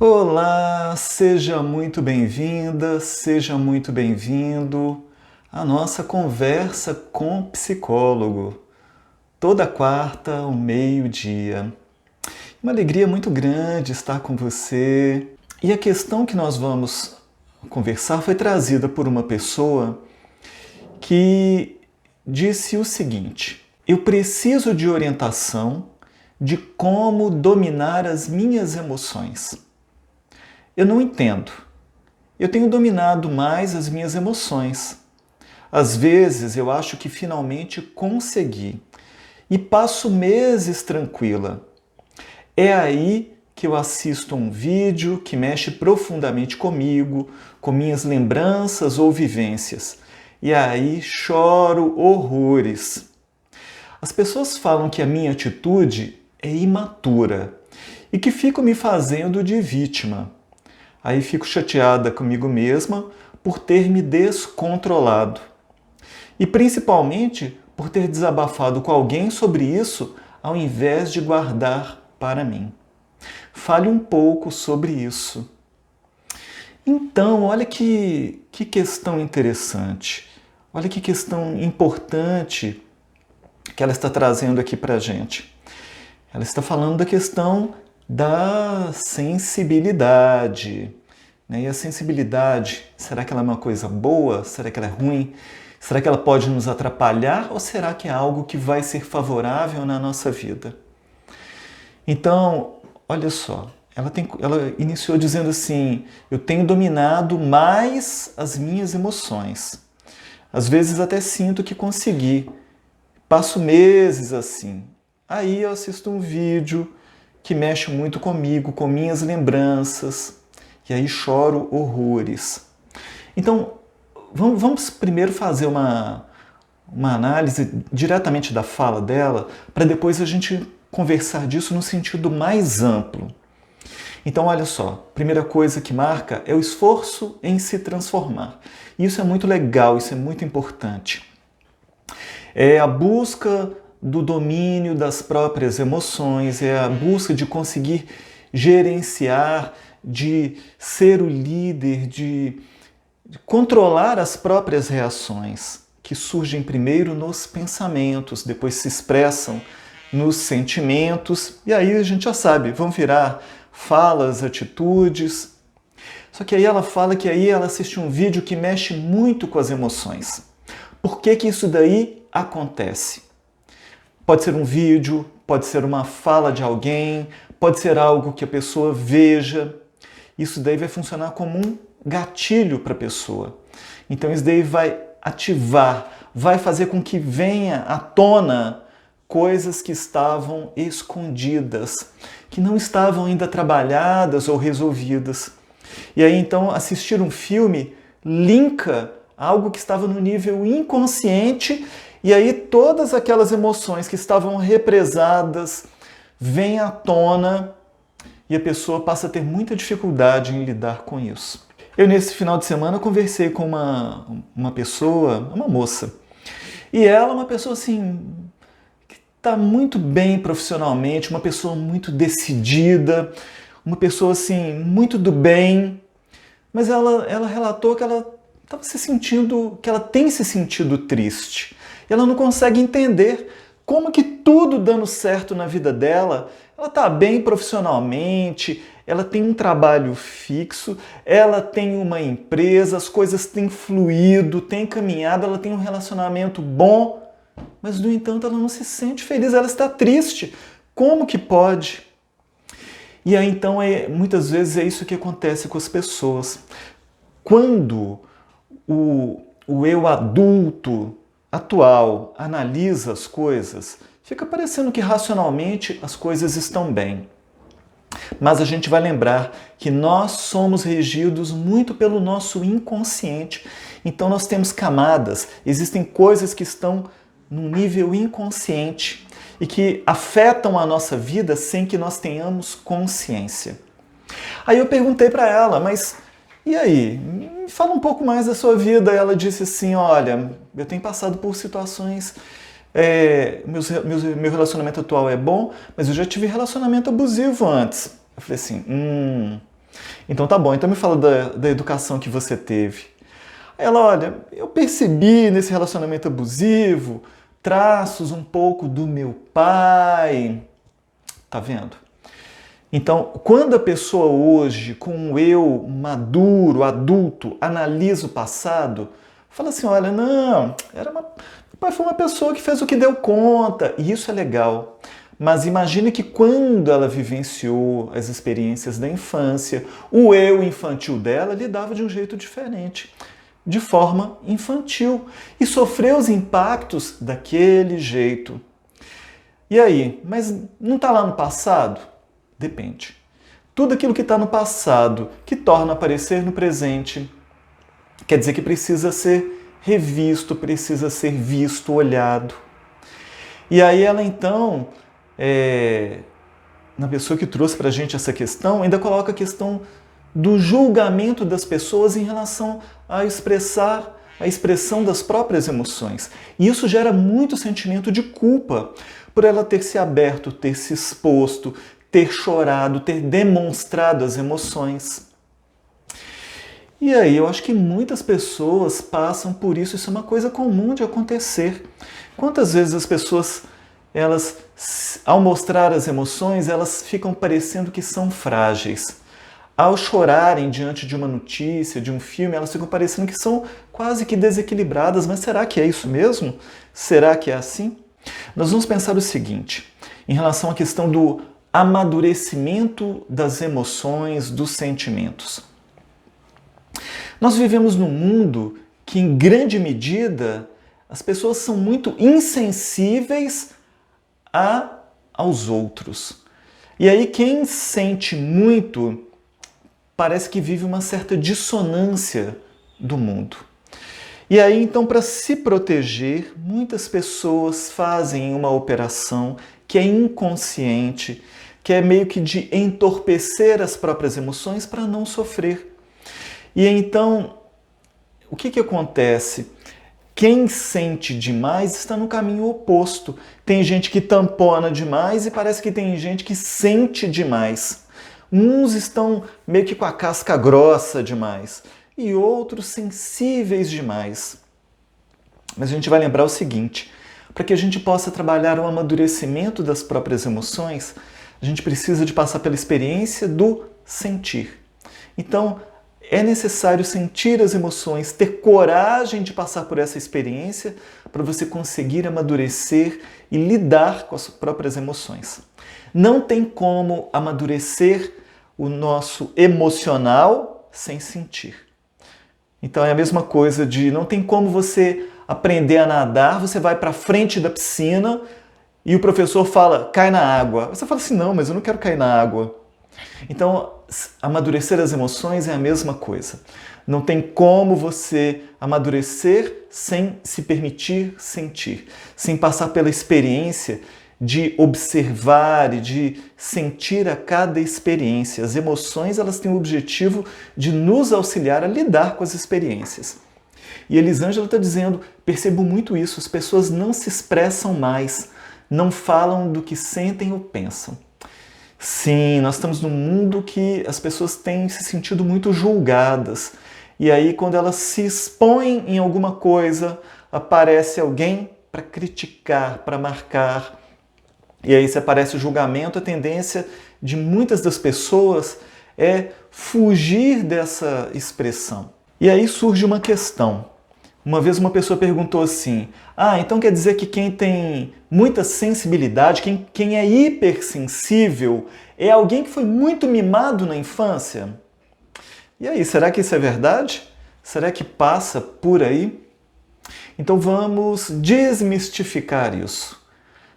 Olá, seja muito bem-vinda, seja muito bem-vindo à nossa conversa com psicólogo. Toda quarta, ao meio-dia. Uma alegria muito grande estar com você. E a questão que nós vamos conversar foi trazida por uma pessoa que disse o seguinte: eu preciso de orientação de como dominar as minhas emoções. Eu não entendo. Eu tenho dominado mais as minhas emoções. Às vezes eu acho que finalmente consegui e passo meses tranquila. É aí que eu assisto um vídeo que mexe profundamente comigo, com minhas lembranças ou vivências. E aí choro horrores. As pessoas falam que a minha atitude é imatura e que fico me fazendo de vítima. Aí fico chateada comigo mesma por ter me descontrolado. E principalmente por ter desabafado com alguém sobre isso ao invés de guardar para mim. Fale um pouco sobre isso. Então, olha que questão interessante. Olha que questão importante que ela está trazendo aqui para a gente. Ela está falando da questão da sensibilidade. E a sensibilidade, será que ela é uma coisa boa? Será que ela é ruim? Será que ela pode nos atrapalhar ou será que é algo que vai ser favorável na nossa vida? Então, olha só, ela iniciou dizendo assim: eu tenho dominado mais as minhas emoções. Às vezes até sinto que consegui. Passo meses assim. Aí eu assisto um vídeo que mexe muito comigo, com minhas lembranças, e aí choro horrores. Então, vamos primeiro fazer uma análise diretamente da fala dela, para depois a gente conversar disso no sentido mais amplo. Então, olha só, primeira coisa que marca é o esforço em se transformar. Isso é muito legal, isso é muito importante. É a busca do domínio das próprias emoções, é a busca de conseguir gerenciar, de ser o líder, de controlar as próprias reações, que surgem primeiro nos pensamentos, depois se expressam nos sentimentos, e aí a gente já sabe, vão virar falas, atitudes. Só que aí ela fala que aí ela assiste um vídeo que mexe muito com as emoções. Por que isso daí acontece? Pode ser um vídeo, pode ser uma fala de alguém, pode ser algo que a pessoa veja. Isso daí vai funcionar como um gatilho para a pessoa. Então isso daí vai ativar, vai fazer com que venha à tona coisas que estavam escondidas, que não estavam ainda trabalhadas ou resolvidas. E aí então assistir um filme linka algo que estava no nível inconsciente, e aí todas aquelas emoções que estavam represadas vêm à tona e a pessoa passa a ter muita dificuldade em lidar com isso. Eu, nesse final de semana, conversei com uma pessoa, uma moça, e ela é uma pessoa assim, que está muito bem profissionalmente, uma pessoa muito decidida, uma pessoa assim, muito do bem, mas ela relatou que ela estava se sentindo, que ela tem se sentido triste. Ela não consegue entender como que tudo dando certo na vida dela, ela está bem profissionalmente, ela tem um trabalho fixo, ela tem uma empresa, as coisas têm fluído, têm caminhado, ela tem um relacionamento bom, mas no entanto ela não se sente feliz, ela está triste. Como que pode? E aí então muitas vezes é isso que acontece com as pessoas. Quando o eu adulto atual analisa as coisas, fica parecendo que racionalmente as coisas estão bem. Mas a gente vai lembrar que nós somos regidos muito pelo nosso inconsciente. Então nós temos camadas, existem coisas que estão no nível inconsciente e que afetam a nossa vida sem que nós tenhamos consciência. Aí eu perguntei para ela, mas e aí? Me fala um pouco mais da sua vida. Ela disse assim, olha, eu tenho passado por situações... meu relacionamento atual é bom, mas eu já tive relacionamento abusivo antes. Eu falei assim, Então tá bom, então me fala da educação que você teve. Aí ela, olha, eu percebi nesse relacionamento abusivo traços um pouco do meu pai. Tá vendo? Então, quando a pessoa hoje, com o eu maduro, adulto, analisa o passado, fala assim, olha, não, meu pai foi uma pessoa que fez o que deu conta, e isso é legal. Mas imagine que quando ela vivenciou as experiências da infância, o eu infantil dela lidava de um jeito diferente, de forma infantil, e sofreu os impactos daquele jeito. E aí, mas não está lá no passado? Depende. Tudo aquilo que está no passado, que torna aparecer no presente, quer dizer que precisa ser revisto, precisa ser visto, olhado. E aí ela então, na pessoa que trouxe para a gente essa questão, ainda coloca a questão do julgamento das pessoas em relação a expressar a expressão das próprias emoções. E isso gera muito sentimento de culpa por ela ter se aberto, ter se exposto, ter chorado, ter demonstrado as emoções. E aí eu acho que muitas pessoas passam por isso, isso é uma coisa comum de acontecer. Quantas vezes as pessoas, elas, ao mostrar as emoções, elas ficam parecendo que são frágeis. Ao chorarem diante de uma notícia, de um filme, elas ficam parecendo que são quase que desequilibradas. Mas será que é isso mesmo? Será que é assim? Nós vamos pensar o seguinte, em relação à questão do amadurecimento das emoções, dos sentimentos. Nós vivemos num mundo que, em grande medida, as pessoas são muito insensíveis aos outros. E aí quem sente muito parece que vive uma certa dissonância do mundo. E aí, então, para se proteger, muitas pessoas fazem uma operação que é inconsciente, que é meio que de entorpecer as próprias emoções para não sofrer. E então, o que acontece? Quem sente demais está no caminho oposto. Tem gente que tampona demais e parece que tem gente que sente demais. Uns estão meio que com a casca grossa demais e outros sensíveis demais. Mas a gente vai lembrar o seguinte, para que a gente possa trabalhar o amadurecimento das próprias emoções, a gente precisa de passar pela experiência do sentir. Então, é necessário sentir as emoções, ter coragem de passar por essa experiência para você conseguir amadurecer e lidar com as próprias emoções. Não tem como amadurecer o nosso emocional sem sentir. Então é a mesma coisa de não tem como você aprender a nadar, você vai para frente da piscina e o professor fala, cai na água. Você fala assim, não, mas eu não quero cair na água. Então, amadurecer as emoções é a mesma coisa. Não tem como você amadurecer sem se permitir sentir, sem passar pela experiência de observar e de sentir a cada experiência. As emoções, elas têm o objetivo de nos auxiliar a lidar com as experiências. E Elisângela está dizendo, percebo muito isso, as pessoas não se expressam mais, não falam do que sentem ou pensam. Sim, nós estamos num mundo que as pessoas têm se sentido muito julgadas. E aí, quando elas se expõem em alguma coisa, aparece alguém para criticar, para marcar. E aí, se aparece o julgamento, a tendência de muitas das pessoas é fugir dessa expressão. E aí surge uma questão. Uma vez uma pessoa perguntou assim, então quer dizer que quem tem muita sensibilidade, quem é hipersensível, é alguém que foi muito mimado na infância? E aí, será que isso é verdade? Será que passa por aí? Então vamos desmistificar isso.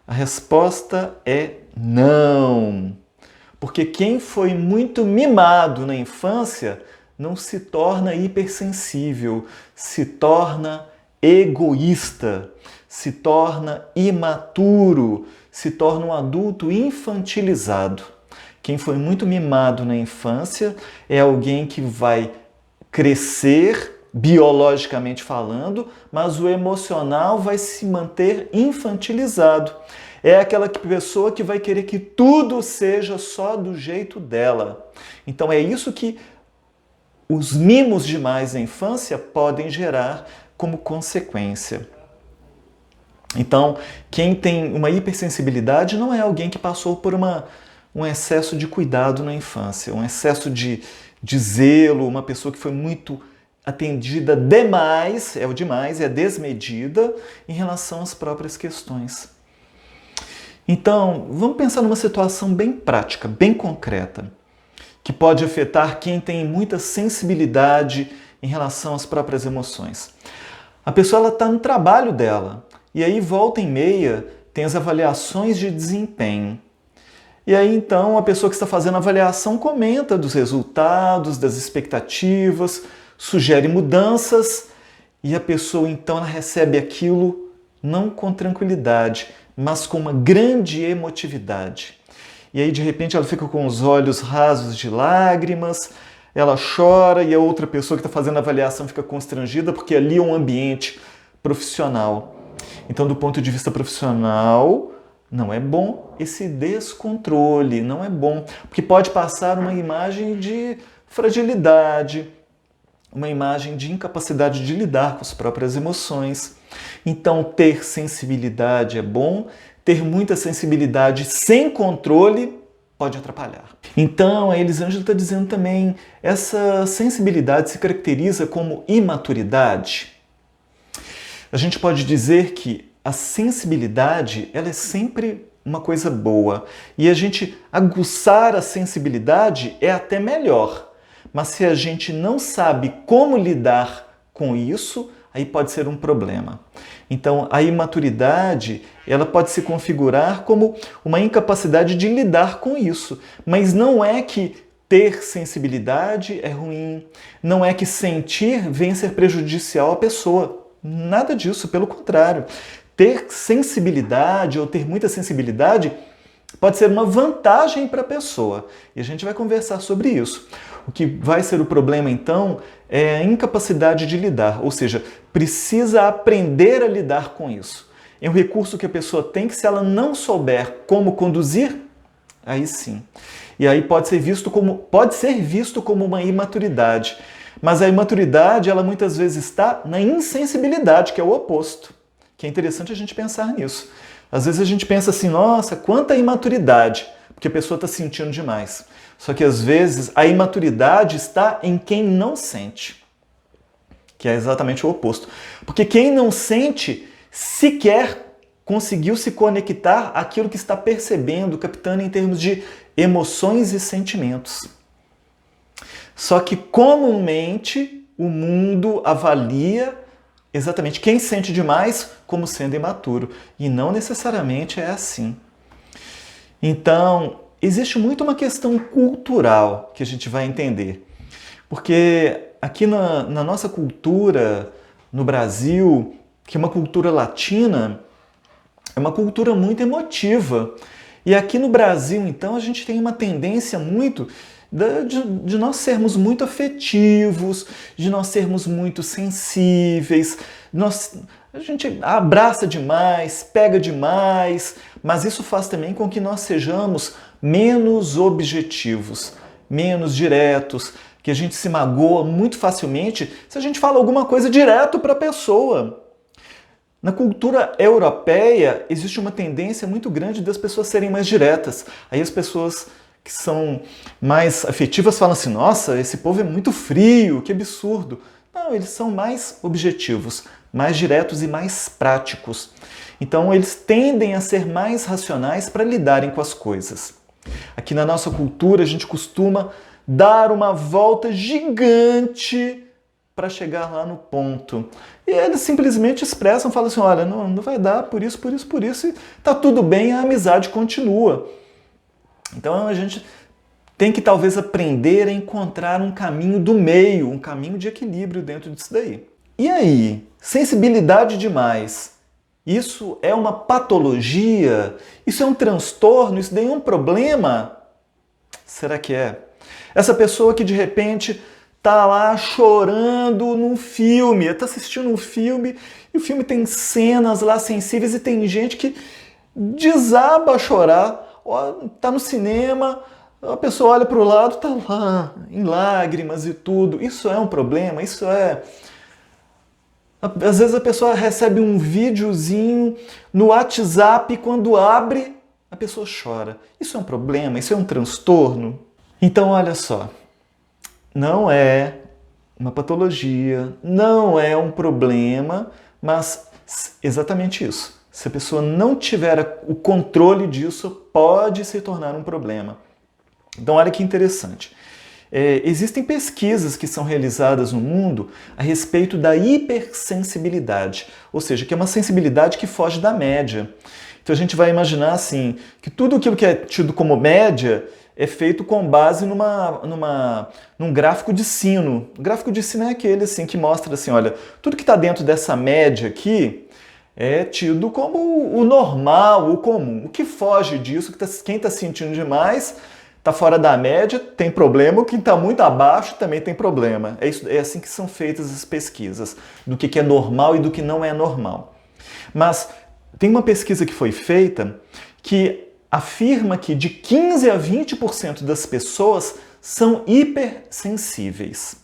A resposta é não. Porque quem foi muito mimado na infância não se torna hipersensível, se torna egoísta, se torna imaturo, se torna um adulto infantilizado. Quem foi muito mimado na infância é alguém que vai crescer, biologicamente falando, mas o emocional vai se manter infantilizado. É aquela pessoa que vai querer que tudo seja só do jeito dela. Então é isso que os mimos demais na infância podem gerar como consequência. Então, quem tem uma hipersensibilidade não é alguém que passou por um excesso de cuidado na infância, um excesso de zelo, uma pessoa que foi muito atendida demais, é o demais, é desmedida em relação às próprias questões. Então, vamos pensar numa situação bem prática, bem concreta, que pode afetar quem tem muita sensibilidade em relação às próprias emoções. A pessoa está no trabalho dela, e aí volta e meia tem as avaliações de desempenho. E aí então a pessoa que está fazendo a avaliação comenta dos resultados, das expectativas, sugere mudanças, e a pessoa então ela recebe aquilo não com tranquilidade, mas com uma grande emotividade. E aí de repente ela fica com os olhos rasos de lágrimas, ela chora e a outra pessoa que está fazendo a avaliação fica constrangida porque ali é um ambiente profissional. Então, do ponto de vista profissional, não é bom esse descontrole, não é bom, porque pode passar uma imagem de fragilidade, uma imagem de incapacidade de lidar com as próprias emoções. Então, ter sensibilidade é bom, ter muita sensibilidade sem controle pode atrapalhar. Então, a Elisângela está dizendo também, essa sensibilidade se caracteriza como imaturidade. A gente pode dizer que a sensibilidade ela é sempre uma coisa boa e a gente aguçar a sensibilidade é até melhor. Mas se a gente não sabe como lidar com isso, aí pode ser um problema. Então, a imaturidade ela pode se configurar como uma incapacidade de lidar com isso. Mas não é que ter sensibilidade é ruim, não é que sentir vem ser prejudicial à pessoa. Nada disso, pelo contrário. Ter sensibilidade ou ter muita sensibilidade pode ser uma vantagem para a pessoa. E a gente vai conversar sobre isso. O que vai ser o problema, então, é a incapacidade de lidar. Ou seja, precisa aprender a lidar com isso. É um recurso que a pessoa tem que, se ela não souber como conduzir, aí sim. E aí pode ser visto como uma imaturidade. Mas a imaturidade, ela muitas vezes está na insensibilidade, que é o oposto. Que é interessante a gente pensar nisso. Às vezes a gente pensa assim, nossa, quanta imaturidade, porque a pessoa está sentindo demais. Só que às vezes a imaturidade está em quem não sente, que é exatamente o oposto. Porque quem não sente sequer conseguiu se conectar àquilo que está percebendo, captando em termos de emoções e sentimentos. Só que comumente o mundo avalia exatamente quem sente demais como sendo imaturo. E não necessariamente é assim. Então, existe muito uma questão cultural que a gente vai entender. Porque aqui na nossa cultura, no Brasil, que é uma cultura latina, é uma cultura muito emotiva. E aqui no Brasil, então, a gente tem uma tendência muito de nós sermos muito afetivos, de nós sermos muito sensíveis, a gente abraça demais, pega demais, mas isso faz também com que nós sejamos menos objetivos, menos diretos, que a gente se magoa muito facilmente se a gente fala alguma coisa direto para a pessoa. Na cultura europeia existe uma tendência muito grande das pessoas serem mais diretas. Aí as pessoas que são mais afetivas falam assim, nossa, esse povo é muito frio, que absurdo. Não, eles são mais objetivos, mais diretos e mais práticos. Então eles tendem a ser mais racionais para lidarem com as coisas. Aqui na nossa cultura a gente costuma dar uma volta gigante para chegar lá no ponto. E eles simplesmente expressam, falam assim, olha, não vai dar por isso, e tá tudo bem, a amizade continua. Então a gente tem que talvez aprender a encontrar um caminho do meio, um caminho de equilíbrio dentro disso daí. E aí, sensibilidade demais, isso é uma patologia? Isso é um transtorno? Isso daí é um problema? Será que é? Essa pessoa que de repente está lá chorando num filme, está assistindo um filme e o filme tem cenas lá sensíveis e tem gente que desaba a chorar. Está no cinema, A pessoa olha para o lado, tá lá, em lágrimas e tudo. Isso é um problema? Isso é... Às vezes a pessoa recebe um videozinho no WhatsApp e quando abre, a pessoa chora. Isso é um problema? Isso é um transtorno? Então, olha só, não é uma patologia, não é um problema, mas exatamente isso. Se a pessoa não tiver o controle disso, pode se tornar um problema. Então, olha que interessante. Existem pesquisas que são realizadas no mundo a respeito da hipersensibilidade, ou seja, que é uma sensibilidade que foge da média. Então a gente vai imaginar assim, que tudo aquilo que é tido como média é feito com base num gráfico de sino. O gráfico de sino é aquele assim, que mostra assim, olha, tudo que está dentro dessa média aqui é tido como o normal, o comum. O que foge disso, quem está sentindo demais, está fora da média, tem problema. Quem está muito abaixo também tem problema. É assim que são feitas as pesquisas, do que é normal e do que não é normal. Mas tem uma pesquisa que foi feita que afirma que de 15 a 20% das pessoas são hipersensíveis.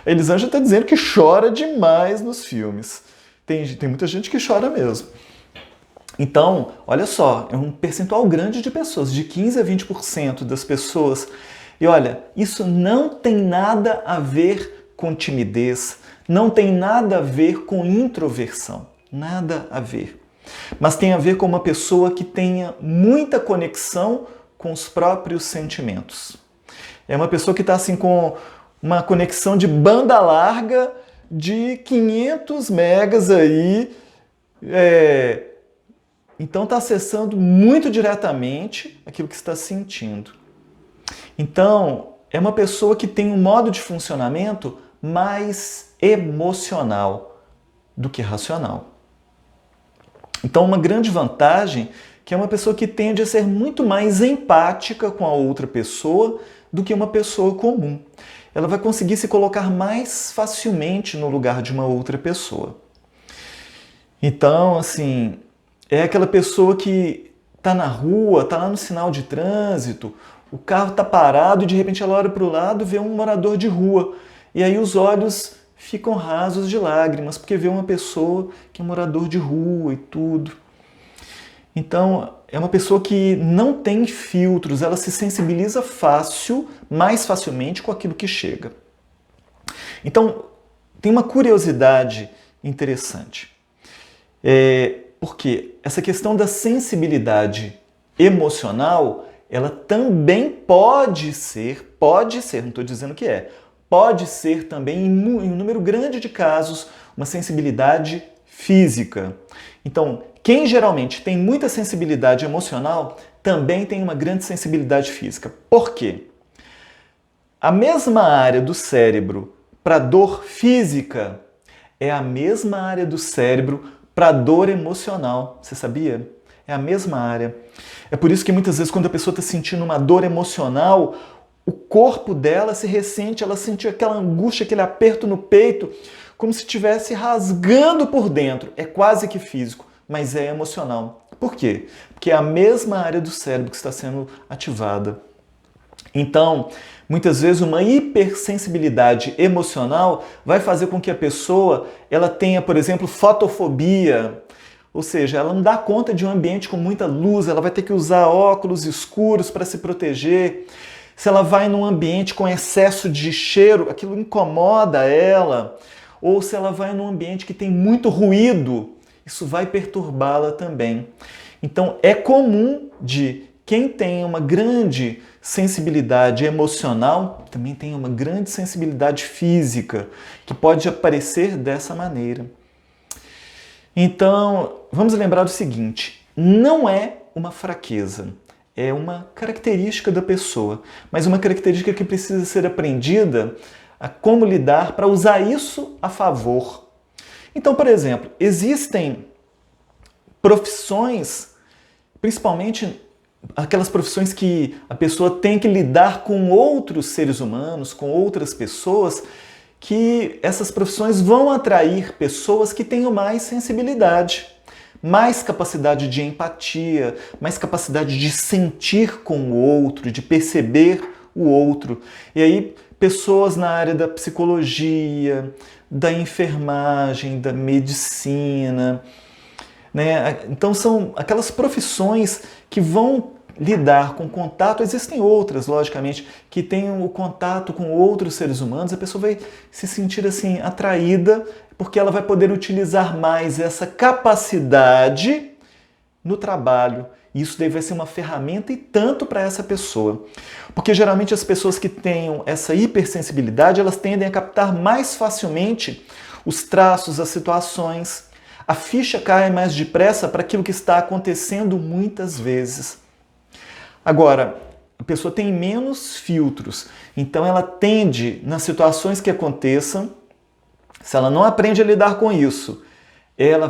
A Elisângela está dizendo que chora demais nos filmes. Tem muita gente que chora mesmo. Então, olha só, é um percentual grande de pessoas, de 15 a 20% das pessoas. E olha, isso não tem nada a ver com timidez, não tem nada a ver com introversão, nada a ver. Mas tem a ver com uma pessoa que tenha muita conexão com os próprios sentimentos. É uma pessoa que está assim com uma conexão de banda larga de 500 megas aí, então está acessando muito diretamente aquilo que está sentindo. Então, é uma pessoa que tem um modo de funcionamento mais emocional do que racional. Então, uma grande vantagem é que é uma pessoa que tende a ser muito mais empática com a outra pessoa do que uma pessoa comum. Ela vai conseguir se colocar mais facilmente no lugar de uma outra pessoa. Então, assim, é aquela pessoa que está na rua, está lá no sinal de trânsito, o carro está parado e de repente ela olha para o lado e vê um morador de rua. E aí os olhos ficam rasos de lágrimas, porque vê uma pessoa que é um morador de rua e tudo. Então, é uma pessoa que não tem filtros, ela se sensibiliza mais facilmente com aquilo que chega. Então, tem uma curiosidade interessante. Porque essa questão da sensibilidade emocional, ela também pode ser, não estou dizendo que pode ser também, em um número grande de casos, uma sensibilidade física. Então, quem geralmente tem muita sensibilidade emocional, também tem uma grande sensibilidade física. Por quê? A mesma área do cérebro para dor física é a mesma área do cérebro para dor emocional. Você sabia? É a mesma área. É por isso que muitas vezes quando a pessoa está sentindo uma dor emocional, o corpo dela se ressente, ela sente aquela angústia, aquele aperto no peito, como se estivesse rasgando por dentro. É quase que físico, mas é emocional. Por quê? Porque é a mesma área do cérebro que está sendo ativada. Então, muitas vezes uma hipersensibilidade emocional vai fazer com que a pessoa ela tenha, por exemplo, fotofobia, ou seja, ela não dá conta de um ambiente com muita luz, ela vai ter que usar óculos escuros para se proteger. Se ela vai num ambiente com excesso de cheiro, aquilo incomoda ela. Ou se ela vai num ambiente que tem muito ruído, isso vai perturbá-la também. Então, é comum de quem tem uma grande sensibilidade emocional, também tem uma grande sensibilidade física, que pode aparecer dessa maneira. Então, vamos lembrar do seguinte, não é uma fraqueza, é uma característica da pessoa, mas uma característica que precisa ser aprendida a como lidar para usar isso a favor. Então, por exemplo, existem profissões, principalmente aquelas profissões que a pessoa tem que lidar com outros seres humanos, com outras pessoas, que essas profissões vão atrair pessoas que tenham mais sensibilidade. mais capacidade de empatia, mais capacidade de sentir com o outro, de perceber o outro. E aí, pessoas na área da psicologia, da enfermagem, da medicina, né? Então são aquelas profissões que vão lidar com contato. Existem outras, logicamente, que têm o contato com outros seres humanos. A pessoa vai se sentir assim atraída porque ela vai poder utilizar mais essa capacidade no trabalho. Isso daí vai ser uma ferramenta e tanto para essa pessoa. Porque geralmente as pessoas que tenham essa hipersensibilidade, elas tendem a captar mais facilmente os traços, as situações. A ficha cai mais depressa para aquilo que está acontecendo muitas vezes. Agora, a pessoa tem menos filtros, então ela tende, nas situações que aconteçam, se ela não aprende a lidar com isso, ela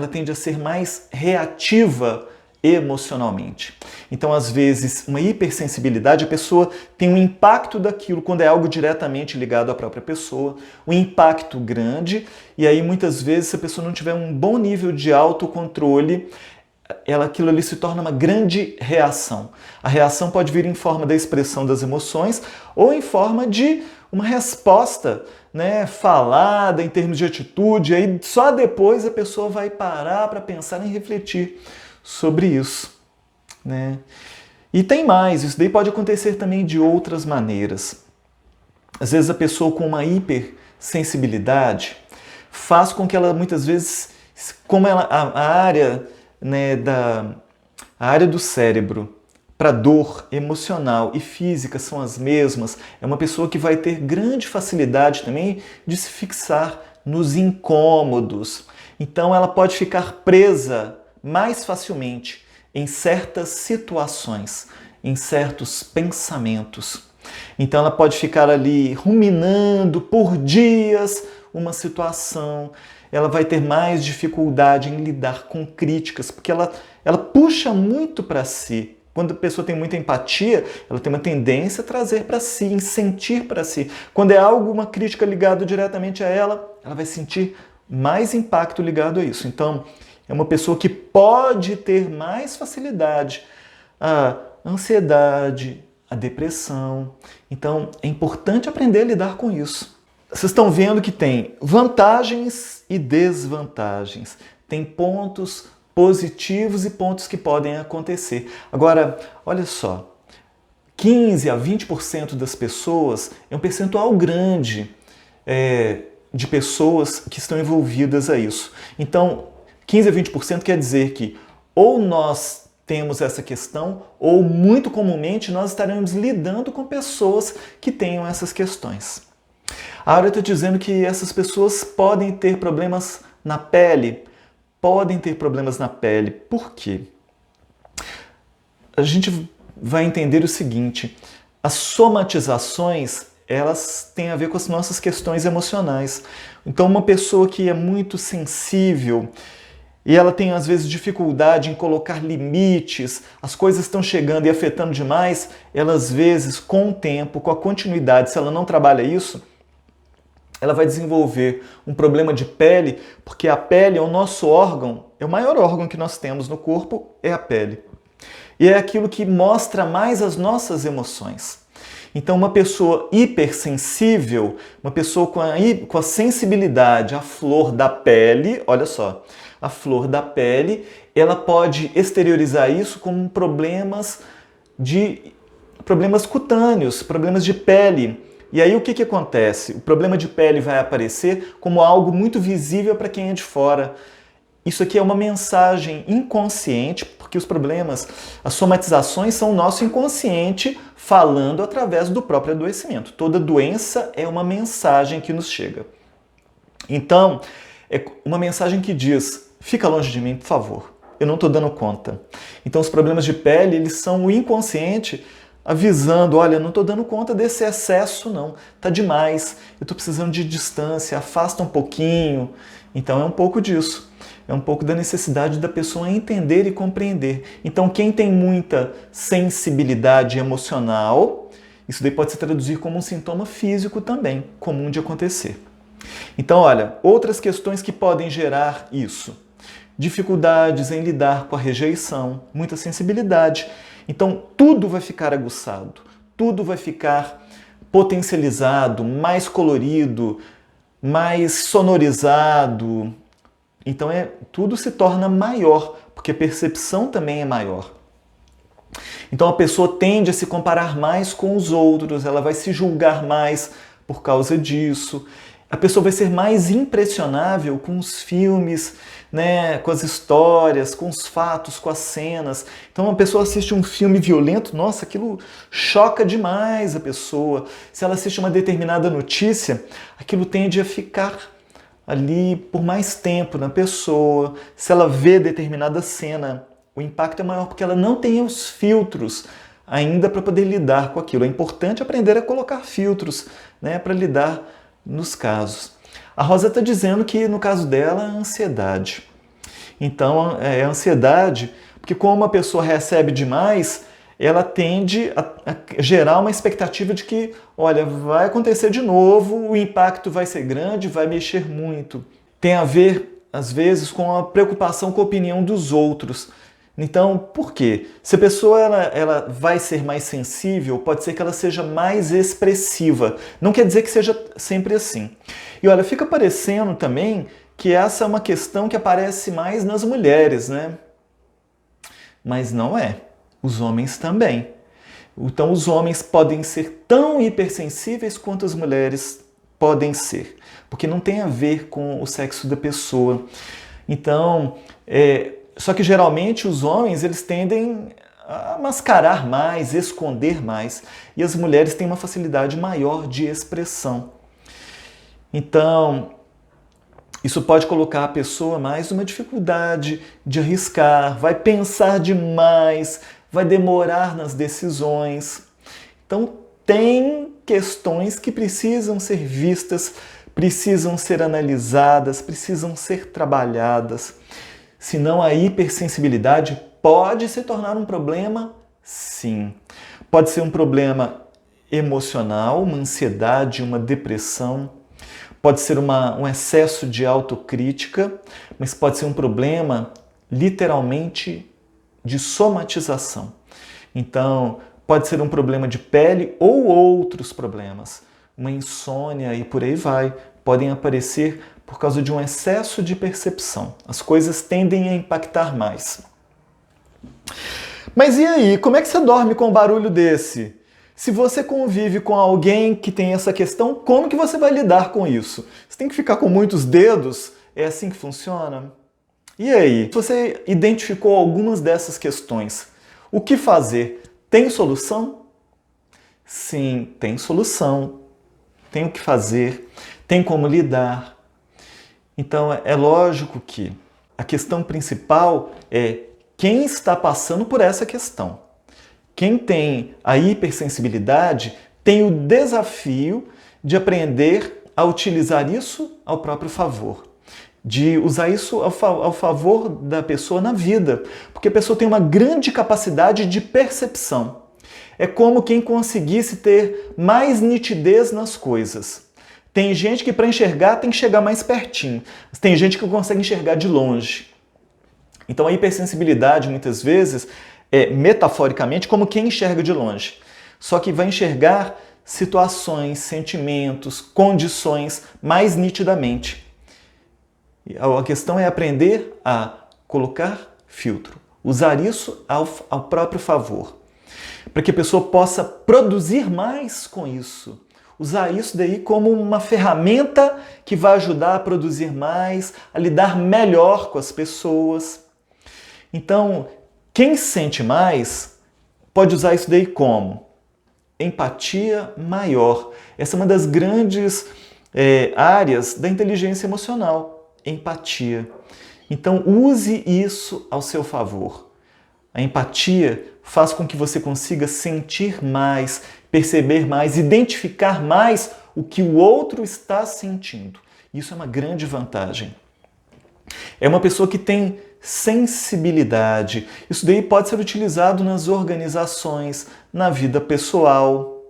tende a ser mais reativa emocionalmente. Então, às vezes, uma hipersensibilidade, a pessoa tem um impacto daquilo quando é algo diretamente ligado à própria pessoa, um impacto grande, e aí muitas vezes, se a pessoa não tiver um bom nível de autocontrole, aquilo ali se torna uma grande reação. A reação pode vir em forma da expressão das emoções ou em forma de uma resposta, né, falada em termos de atitude, aí só depois a pessoa vai parar para pensar e refletir sobre isso, né? E tem mais, isso daí pode acontecer também de outras maneiras. Às vezes a pessoa com uma hipersensibilidade faz com que ela muitas vezes, como a área, né, a área do cérebro para dor emocional e física são as mesmas, é uma pessoa que vai ter grande facilidade também de se fixar nos incômodos. Então ela pode ficar presa mais facilmente em certas situações, em certos pensamentos. Então ela pode ficar ali ruminando por dias uma situação, ela vai ter mais dificuldade em lidar com críticas, porque ela puxa muito para si. Quando a pessoa tem muita empatia, ela tem uma tendência a trazer para si, em sentir para si. Quando é algo, uma crítica ligada diretamente a ela, ela vai sentir mais impacto ligado a isso. Então, é uma pessoa que pode ter mais facilidade à ansiedade, à depressão. Então, é importante aprender a lidar com isso. Vocês estão vendo que tem vantagens e desvantagens. Tem pontos positivos e pontos que podem acontecer. Agora, olha só, 15 a 20% das pessoas é um percentual grande de pessoas que estão envolvidas a isso. Então, 15 a 20% quer dizer que ou nós temos essa questão, ou muito comumente nós estaremos lidando com pessoas que tenham essas questões. A Áurea está dizendo que essas pessoas podem ter problemas na pele. Podem ter problemas na pele. Por quê? A gente vai entender o seguinte: as somatizações, elas têm a ver com as nossas questões emocionais. Então, uma pessoa que é muito sensível e ela tem, às vezes, dificuldade em colocar limites, as coisas estão chegando e afetando demais, ela, às vezes, com o tempo, com a continuidade, se ela não trabalha isso, ela vai desenvolver um problema de pele, porque a pele é o nosso órgão, é o maior órgão que nós temos no corpo, é a pele. E é aquilo que mostra mais as nossas emoções. Então, uma pessoa hipersensível, uma pessoa com a sensibilidade à flor da pele, olha só, a flor da pele, ela pode exteriorizar isso como problemas cutâneos, problemas de pele. E aí o que acontece? O problema de pele vai aparecer como algo muito visível para quem é de fora. Isso aqui é uma mensagem inconsciente, porque os problemas, as somatizações são o nosso inconsciente falando através do próprio adoecimento. Toda doença é uma mensagem que nos chega. Então, é uma mensagem que diz: fica longe de mim, por favor, eu não estou dando conta. Então, os problemas de pele, eles são o inconsciente avisando: olha, não estou dando conta desse excesso não, tá demais, eu estou precisando de distância, afasta um pouquinho. Então é um pouco disso, é um pouco da necessidade da pessoa entender e compreender. Então quem tem muita sensibilidade emocional, isso daí pode se traduzir como um sintoma físico também, comum de acontecer. Então olha, outras questões que podem gerar isso. dificuldades em lidar com a rejeição, muita sensibilidade. Então, tudo vai ficar aguçado, tudo vai ficar potencializado, mais colorido, mais sonorizado. Então, tudo se torna maior, porque a percepção também é maior. Então, a pessoa tende a se comparar mais com os outros, ela vai se julgar mais por causa disso. A pessoa vai ser mais impressionável com os filmes, né, com as histórias, com os fatos, com as cenas. Então, uma pessoa assiste um filme violento, nossa, aquilo choca demais a pessoa. Se ela assiste uma determinada notícia, aquilo tende a ficar ali por mais tempo na pessoa. Se ela vê determinada cena, o impacto é maior porque ela não tem os filtros ainda para poder lidar com aquilo. É importante aprender a colocar filtros, né, para lidar nos casos. A Rosa está dizendo que no caso dela é ansiedade. Então é ansiedade porque como a pessoa recebe demais, ela tende a gerar uma expectativa de que, olha, vai acontecer de novo, o impacto vai ser grande, vai mexer muito. Tem a ver, às vezes, com a preocupação com a opinião dos outros. Então, por quê? Se a pessoa ela vai ser mais sensível, pode ser que ela seja mais expressiva. Não quer dizer que seja sempre assim. E olha, fica parecendo também que essa é uma questão que aparece mais nas mulheres, né? Mas não é. Os homens também. Então, os homens podem ser tão hipersensíveis quanto as mulheres podem ser, porque não tem a ver com o sexo da pessoa. Então, só que geralmente os homens eles tendem a mascarar mais, esconder mais, e as mulheres têm uma facilidade maior de expressão. Então, isso pode colocar a pessoa mais numa dificuldade de arriscar, vai pensar demais, vai demorar nas decisões. Então, tem questões que precisam ser vistas, precisam ser analisadas, precisam ser trabalhadas. Senão a hipersensibilidade pode se tornar um problema, sim. Pode ser um problema emocional, uma ansiedade, uma depressão. Pode ser um excesso de autocrítica, mas pode ser um problema literalmente de somatização. Então, pode ser um problema de pele ou outros problemas. Uma insônia e por aí vai. Podem aparecer por causa de um excesso de percepção. As coisas tendem a impactar mais. Mas e aí? Como é que você dorme com um barulho desse? Se você convive com alguém que tem essa questão, como que você vai lidar com isso? Você tem que ficar com muitos dedos? É assim que funciona? E aí? Se você identificou algumas dessas questões, o que fazer? Tem solução? Sim, tem solução. Tem o que fazer, tem como lidar. Então é lógico que a questão principal é quem está passando por essa questão. Quem tem a hipersensibilidade tem o desafio de aprender a utilizar isso ao próprio favor. De usar isso ao favor da pessoa na vida. Porque a pessoa tem uma grande capacidade de percepção. É como quem conseguisse ter mais nitidez nas coisas. Tem gente que para enxergar tem que chegar mais pertinho. Mas tem gente que consegue enxergar de longe. Então a hipersensibilidade muitas vezes é metaforicamente como quem enxerga de longe. Só que vai enxergar situações, sentimentos, condições mais nitidamente. A questão é aprender a colocar filtro. Usar isso ao próprio favor. Para que a pessoa possa produzir mais com isso. Usar isso daí como uma ferramenta que vai ajudar a produzir mais, a lidar melhor com as pessoas. Então, quem sente mais pode usar isso daí como? Empatia maior. Essa é uma das grandes áreas da inteligência emocional. Empatia. Então, use isso ao seu favor. A empatia faz com que você consiga sentir mais, perceber mais, identificar mais o que o outro está sentindo. Isso é uma grande vantagem. É uma pessoa que tem sensibilidade. Isso daí pode ser utilizado nas organizações, na vida pessoal.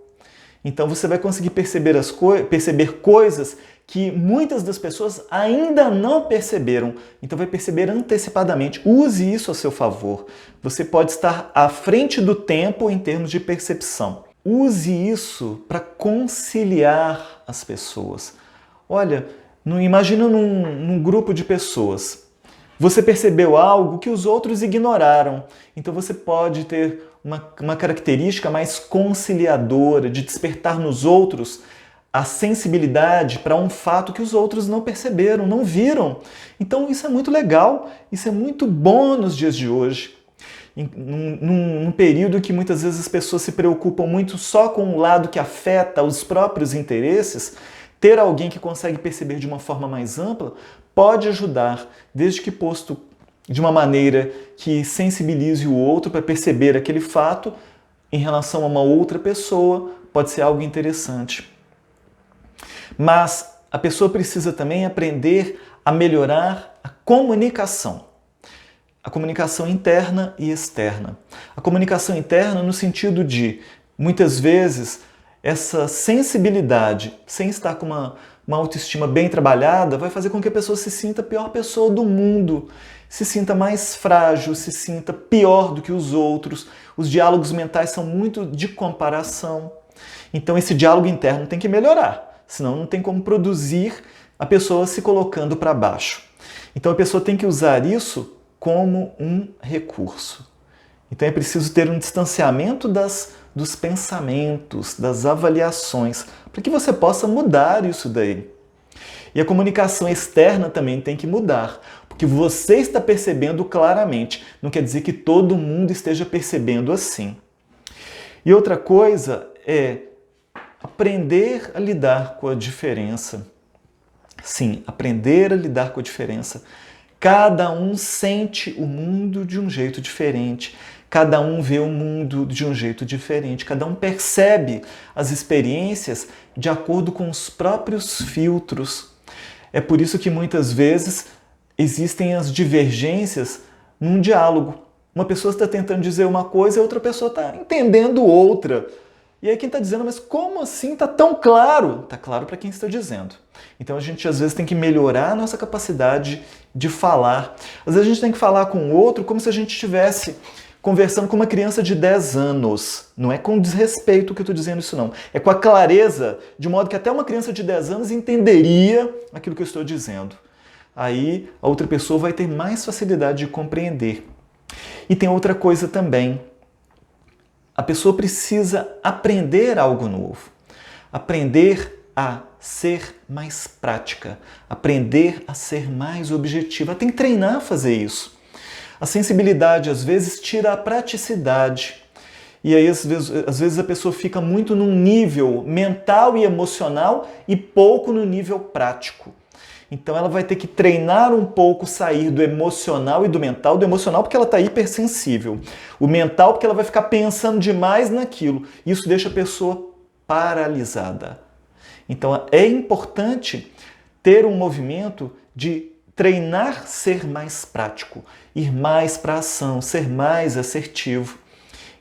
Então você vai conseguir perceber coisas que muitas das pessoas ainda não perceberam. Então vai perceber antecipadamente. Use isso a seu favor. Você pode estar à frente do tempo em termos de percepção. Use isso para conciliar as pessoas. Olha, imagina num grupo de pessoas. Você percebeu algo que os outros ignoraram. Então você pode ter uma característica mais conciliadora, de despertar nos outros a sensibilidade para um fato que os outros não perceberam, não viram. Então isso é muito legal, isso é muito bom nos dias de hoje. Num período que muitas vezes as pessoas se preocupam muito só com o lado que afeta os próprios interesses, ter alguém que consegue perceber de uma forma mais ampla pode ajudar, desde que posto de uma maneira que sensibilize o outro para perceber aquele fato em relação a uma outra pessoa, pode ser algo interessante. Mas a pessoa precisa também aprender a melhorar a comunicação interna e externa. A comunicação interna no sentido de, muitas vezes, essa sensibilidade, sem estar com uma autoestima bem trabalhada, vai fazer com que a pessoa se sinta a pior pessoa do mundo, se sinta mais frágil, se sinta pior do que os outros. Os diálogos mentais são muito de comparação. Então esse diálogo interno tem que melhorar, senão não tem como produzir a pessoa se colocando para baixo. Então a pessoa tem que usar isso como um recurso. Então é preciso ter um distanciamento dos pensamentos, das avaliações, para que você possa mudar isso daí. E a comunicação externa também tem que mudar, porque você está percebendo claramente, não quer dizer que todo mundo esteja percebendo assim. E outra coisa é aprender a lidar com a diferença. Sim, aprender a lidar com a diferença. Cada um sente o mundo de um jeito diferente. Cada um vê o mundo de um jeito diferente. Cada um percebe as experiências de acordo com os próprios filtros. É por isso que muitas vezes existem as divergências num diálogo. Uma pessoa está tentando dizer uma coisa e a outra pessoa está entendendo outra. E aí quem está dizendo, mas como assim? Está tão claro? Está claro para quem está dizendo. Então a gente às vezes tem que melhorar a nossa capacidade de falar. Às vezes a gente tem que falar com o outro como se a gente estivesse conversando com uma criança de 10 anos. Não é com desrespeito que eu estou dizendo isso não. É com a clareza, de modo que até uma criança de 10 anos entenderia aquilo que eu estou dizendo. Aí a outra pessoa vai ter mais facilidade de compreender. E tem outra coisa também. A pessoa precisa aprender algo novo. Aprender a ser mais prática. Aprender a ser mais objetiva. Ela tem que treinar a fazer isso. A sensibilidade, às vezes, tira a praticidade. E aí, às vezes, a pessoa fica muito num nível mental e emocional e pouco no nível prático. Então, ela vai ter que treinar um pouco, sair do emocional e do mental. Do emocional porque ela está hipersensível. O mental porque ela vai ficar pensando demais naquilo. Isso deixa a pessoa paralisada. Então, é importante ter um movimento de treinar ser mais prático, ir mais para a ação, ser mais assertivo.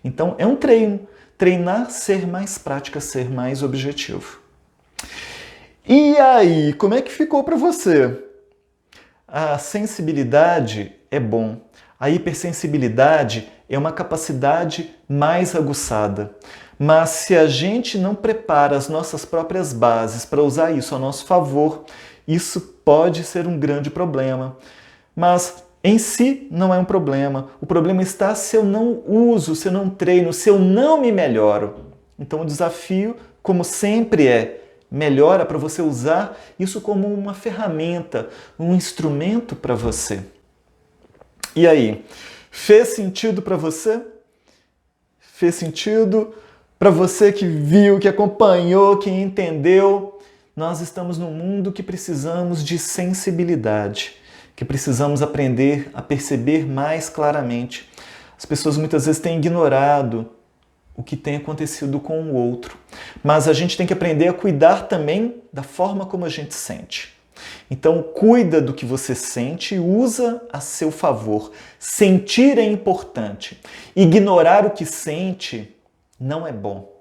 Então, é um treino. Treinar ser mais prática, ser mais objetivo. E aí, como é que ficou para você? A sensibilidade é bom. A hipersensibilidade é uma capacidade mais aguçada. Mas se a gente não prepara as nossas próprias bases para usar isso a nosso favor, isso pode ser um grande problema. Mas em si não é um problema. O problema está se eu não uso, se eu não treino, se eu não me melhoro. Então o desafio, como sempre, melhora para você usar isso como uma ferramenta, um instrumento para você. E aí, fez sentido para você? Fez sentido para você que viu, que acompanhou, que entendeu? Nós estamos num mundo que precisamos de sensibilidade, que precisamos aprender a perceber mais claramente. As pessoas muitas vezes têm ignorado o que tem acontecido com o outro. Mas a gente tem que aprender a cuidar também da forma como a gente sente. Então, cuida do que você sente e usa a seu favor. Sentir é importante. Ignorar o que sente não é bom.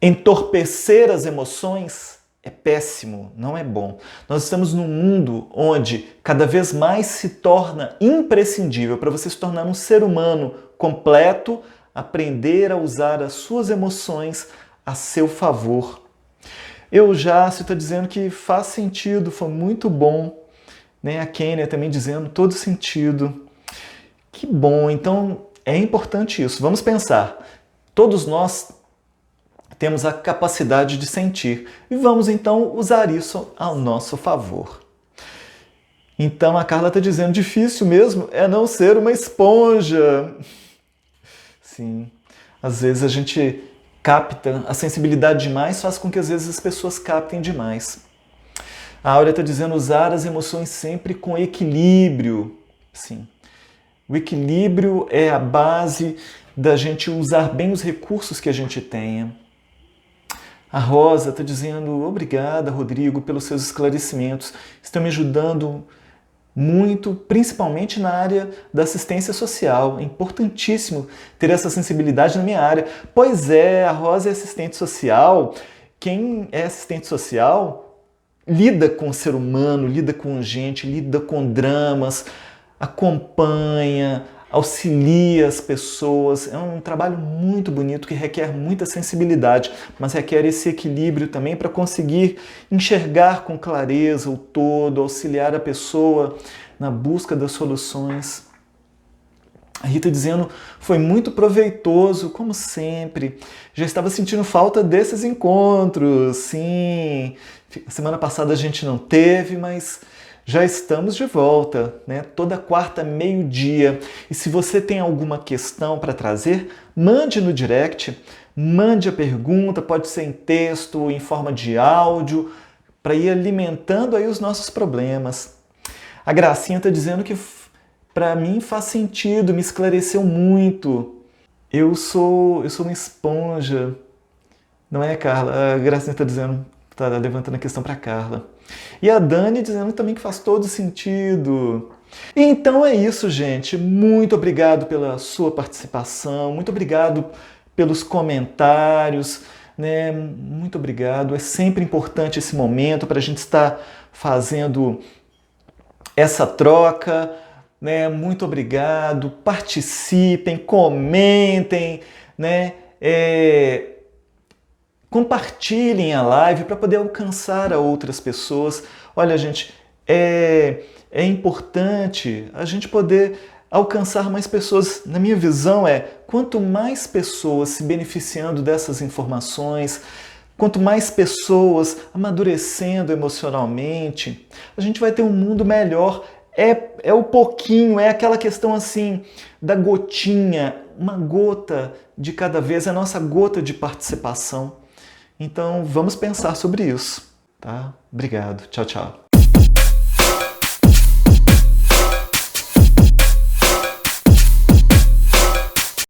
Entorpecer as emoções é péssimo, não é bom. Nós estamos num mundo onde cada vez mais se torna imprescindível para você se tornar um ser humano completo, aprender a usar as suas emoções a seu favor. Eu já estou dizendo que faz sentido, foi muito bom. Né? A Kênia também dizendo todo sentido. Que bom, então é importante isso. Vamos pensar, todos nós temos a capacidade de sentir e vamos então usar isso ao nosso favor. Então a Carla está dizendo, difícil mesmo é não ser uma esponja. Sim, às vezes a gente capta, a sensibilidade demais faz com que às vezes as pessoas captem demais. A Áurea está dizendo usar as emoções sempre com equilíbrio. Sim, o equilíbrio é a base da gente usar bem os recursos que a gente tenha. A Rosa está dizendo, obrigada, Rodrigo, pelos seus esclarecimentos. Estão me ajudando muito, principalmente na área da assistência social. É importantíssimo ter essa sensibilidade na minha área. Pois é, a Rosa é assistente social. Quem é assistente social lida com o ser humano, lida com gente, lida com dramas, acompanha, auxilia as pessoas. É um trabalho muito bonito que requer muita sensibilidade, mas requer esse equilíbrio também para conseguir enxergar com clareza o todo, auxiliar a pessoa na busca das soluções. A Rita dizendo, foi muito proveitoso, como sempre. Já estava sentindo falta desses encontros, sim. Semana passada a gente não teve, mas já estamos de volta, né? Toda quarta, meio-dia. E se você tem alguma questão para trazer, mande no direct, mande a pergunta, pode ser em texto, em forma de áudio, para ir alimentando aí os nossos problemas. A Gracinha está dizendo que para mim faz sentido, me esclareceu muito. Eu sou uma esponja. Não é, Carla? A Gracinha está dizendo, está levantando a questão para a Carla. E a Dani dizendo também que faz todo sentido. Então é isso, gente. Muito obrigado pela sua participação, muito obrigado pelos comentários, né? Muito obrigado. É sempre importante esse momento para a gente estar fazendo essa troca, né? Muito obrigado. Participem, comentem, né? Compartilhem a live para poder alcançar a outras pessoas. Olha, gente, é importante a gente poder alcançar mais pessoas. Na minha visão quanto mais pessoas se beneficiando dessas informações, quanto mais pessoas amadurecendo emocionalmente, a gente vai ter um mundo melhor. É o pouquinho, é aquela questão assim da gotinha, uma gota de cada vez, é a nossa gota de participação. Então, vamos pensar sobre isso, tá? Obrigado. Tchau, tchau.